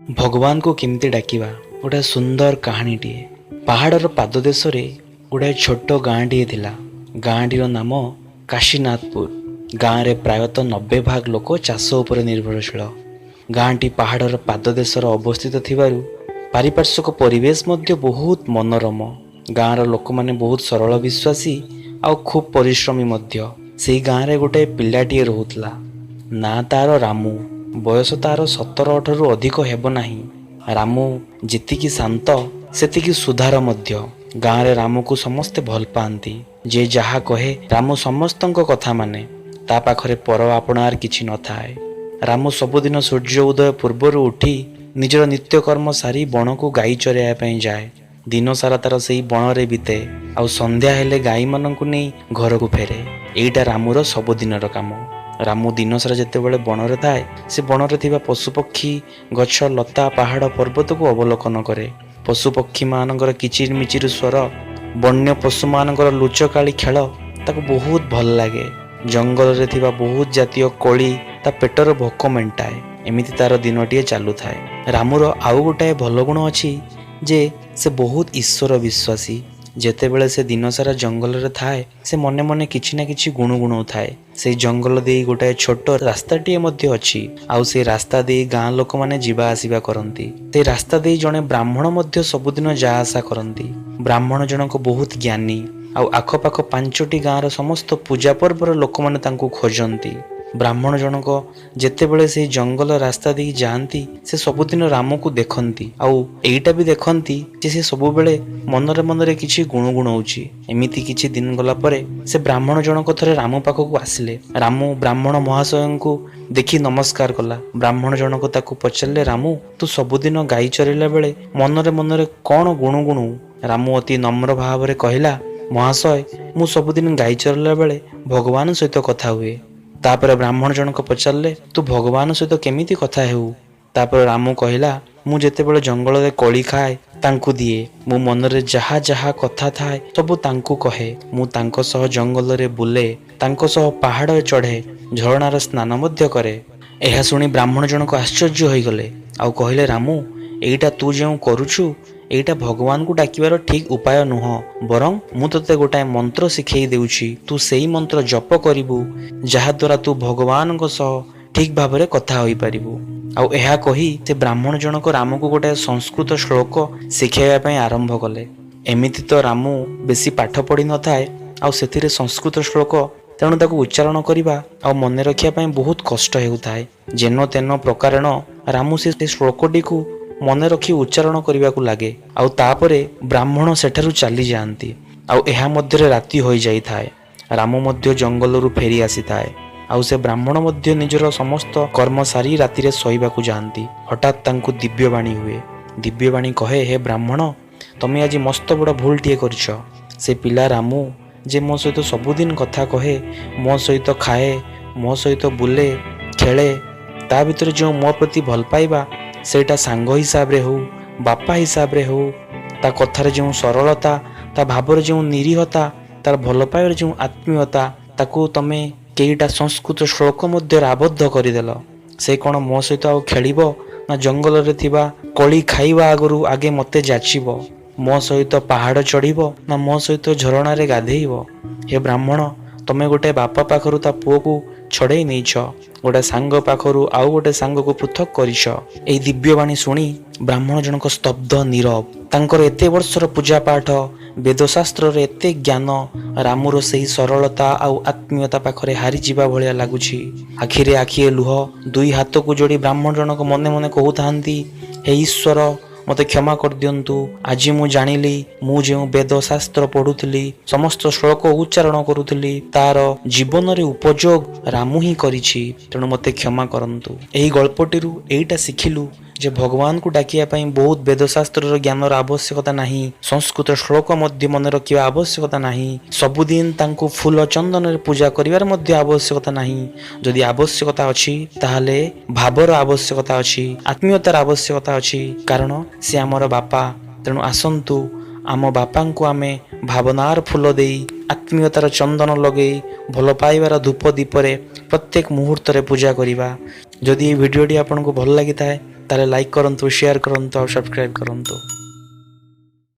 भगवान को केमती डाकिबा गोटे सुंदर कहानीटे। पहाड़र पाददेश गोटे छोट गाँटीए थिला। गाँटीर नाम काशीनाथपुर। गाँव में प्रायतः 90 भाग लोक चाष उपर निर्भरशील। गाँटी पहाड़र पाददेशर अवस्थित थिबारु पारिपार्श्विक परिवेश मध्य बहुत मनोरम। गाँवर लोक माने बहुत सरल विश्वासी आउ खूब परिश्रमी मध्य। से गाँव में गोटे पिलाटीए रहुतला। ना तार रामू। बयस तार 17-18 अधिक हेब नाही। रामू जेतिकी शांत सेतिकी सुधार मध्य। गाँव रे रामू को समस्ते भल पाती। जे जहा कहे रामू समस्तଙ୍କ कथा माने। ता पाखरे पर आपणार किछि न थाए। रामू सबुदिन सूर्य उदय पूर्वर उठी निजर नित्यकर्म सारी बण को गाई चराइया पई जाए। दिन सारा तार सेई बण रे बीते। आउ संध्या हेले गाई माननकु नेई घर को फेरे। एईटा रामूर सबुदिनर काम। रामू दिन सारा जेतेबेले बणरे थाए से बणरे थिबा पशुपक्षी गछ लता पहाड़ पर्वत को अवलोकन करे। पशुपक्षी मानकर किचिर मिचिर स्वर वन्य पशु मानकर लुचकाली खेल ताको बहुत भल लागे। जंगल रे थिबा बहुत जातीय कोली ता पेटर भोक मेंटाए। एमिति तार दिनटीए चालू थाए। रामूर आउ गोटाए भल गुण अछि जे से बहुत ईश्वर विश्वासी। जेतेबेले से दिन सारा जंगल रे थाए से मने मने किछि ना किछि गुणगुण थाए। से जंगल दे गोटाए छोट रास्ताटीए मध्य अछि। आउ से रास्ता दे गाँ लोक माने जीवा आसीबा करंती। से रास्ता दे जणे ब्राह्मण मध्य सबुदिन जा आसा करंती। ब्राह्मण जनक बहुत ज्ञानी। आउ आखपाख 5टी गाँर समस्त पूजा पर्वर लोक माने तांको खोजंती। ब्राह्मण जनक जेतेबेले से जंगल रास्ता दे जाती से सबुदिन रामू को देखती। आउ एईटा भी देखती जे से सबुबेले मनरे मनरे किछि गुणगुणाउछि। एमिति किछि दिन गला परे से ब्राह्मण जनक थरे रामू पाखक आसिले। रामू ब्राह्मण महाशय को देखि नमस्कार कला। ब्राह्मण जनक ताकू पचारे, रामू तू सबुदिन गाई चरैला बेले मनरे मनरे कौन गुणगुणु? रामू अति नम्र भाव में कहला, महाशय मु सबुदिन गाई चरैला बेले भगवान सहित कथा हुए। तापर ब्राह्मण जनक पचारे, तू भगवान सहित केमिति कथा हेउ? तापर रामू कहला, मु जेतेबेले जंगल रे कोली खाए तांकु दिए। मु मनरे जहा जहा कथा थाए सबु तांकु कहे। मु तांको सह जंगल रे बुले, तांको सह पहाड़ चढ़े, झरणार स्नान मध्य करे। एहा सुनी ब्राह्मण जनक आश्चर्य होई गले। आउ कहले, रामू एईटा तू जेउ करूछु एईटा भगवान को डाकिबार ठीक उपाय नुह। बरं मु तते गोटाए मंत्र शिखेई देउछि। तू सेई मंत्र जप करिबु जहा द्वारा तू भगवान को सह ठीक भाबरे कथा होई परिबु। आउ एहा कही से ब्राह्मण जनक रामू को गोटाए संस्कृत श्लोक शिखाइबा पई आरंभ कले। एमिति तो रामू बेसी पाठ पढ़ी न थाए आउ सेथिरे संस्कृत श्लोक, तेणु ताकू उच्चारण करिबा आउ मने रखिया पई बहुत कष्ट हेउथाए। जेनो तेनो प्रकारेण रामू से श्लोकटी को मने रखी उच्चारण करने को लगे। आउ तापरे ब्राह्मण सेठारु चली जाती। आउ एहा मध्यरे राति होई जाई थाए। रामू मध्य जंगलरू फेरी आसी थाए। आउ से ब्राह्मण मध्य निजर समस्त कर्म सारी रातिरे सोइबाकू जाती। हठात तांकू दिव्यवाणी हुए। दिव्यवाणी कहे, हे ब्राह्मण तमे आज मस्त बड़ भूलटीए करछ। से पिला रामू जे मो सहित सबुदिन कथा कहे, मो सहित खाए, मो सहित बुले खेले, ता भितर जो मो प्रति भल पाइबा सेटा सांग हिसाब रे हो, बापा हिसाब रे हो, ता कथार जो सरलता, ता भावर जो निरीहता, तार भल पाइबार जो आत्मीयता, ताकू तमे केईटा संस्कृत श्लोक मध्य आबद्ध करदेल। से कौन मो सहित आउ खेलिब ना जंगल रे थिबा कोली खाइबा आगरू आगे मते जाचिब? मो सहित पहाड़ चढ़िब ना मो सहित झरणा रे गाधेइब? हे ब्राह्मण तमे गोटे बापा पाखरु ता पुओ को छड़े नहींछ, गोटे सांग पाखरु आउ गोटे सांग को पृथक करिछ। एई दिव्यवाणी शुणी ब्राह्मण जनक स्तब्ध नीरव। तांकर एते वर्षर पूजा पाठ वेदशास्त्र रे एते ज्ञान रामूर सेही सरलता आउ आत्मीयता पाखरे हारी जीवा भलिया लागुछि। आखिरे आखिए लुह। दुई हाथ को जोड़ी ब्राह्मण जनक मने मने कहउथांती, हे ईश्वर मते क्षमा कर दियंतु। आज मु जानिली मु जे वेद शास्त्र पढ़ुथली, समस्त श्लोक उच्चारण करुथली, तार जीवन रे उपयोग रामू ही करिछि। तेणु मते क्षमा करंतु। एही गल्पटिरु एईटा शिखिलु जे भगवान को डाकिया पई बहुत वेदशास्त्र ज्ञानर आवश्यकता नाही। संस्कृत श्लोक मध्य मन रखिबा आवश्यकता नाही। सबुदिन तांको फूल चंदन रे पूजा करिवार मध्य आवश्यकता नाही। जदि आवश्यकता अछि ताहाले भावर आवश्यकता अछि, आत्मीयतार आवश्यकता अछि। कारण से आमर बापा। तेणु आसंतु आम बापा को आमे भावनार फूल देई, आत्मीयतार चंदन लगे, भल पाइबार धूप दीपरे प्रत्येक मुहूर्त रे पूजा करिबा। जदि ये वीडियोटी आपनको भल लागि थाए ତାହେଲେ ଲାଇକ୍ କରନ୍ତୁ, ସେୟାର କରନ୍ତୁ ଆଉ ସବସ୍କ୍ରାଇବ୍ କରନ୍ତୁ।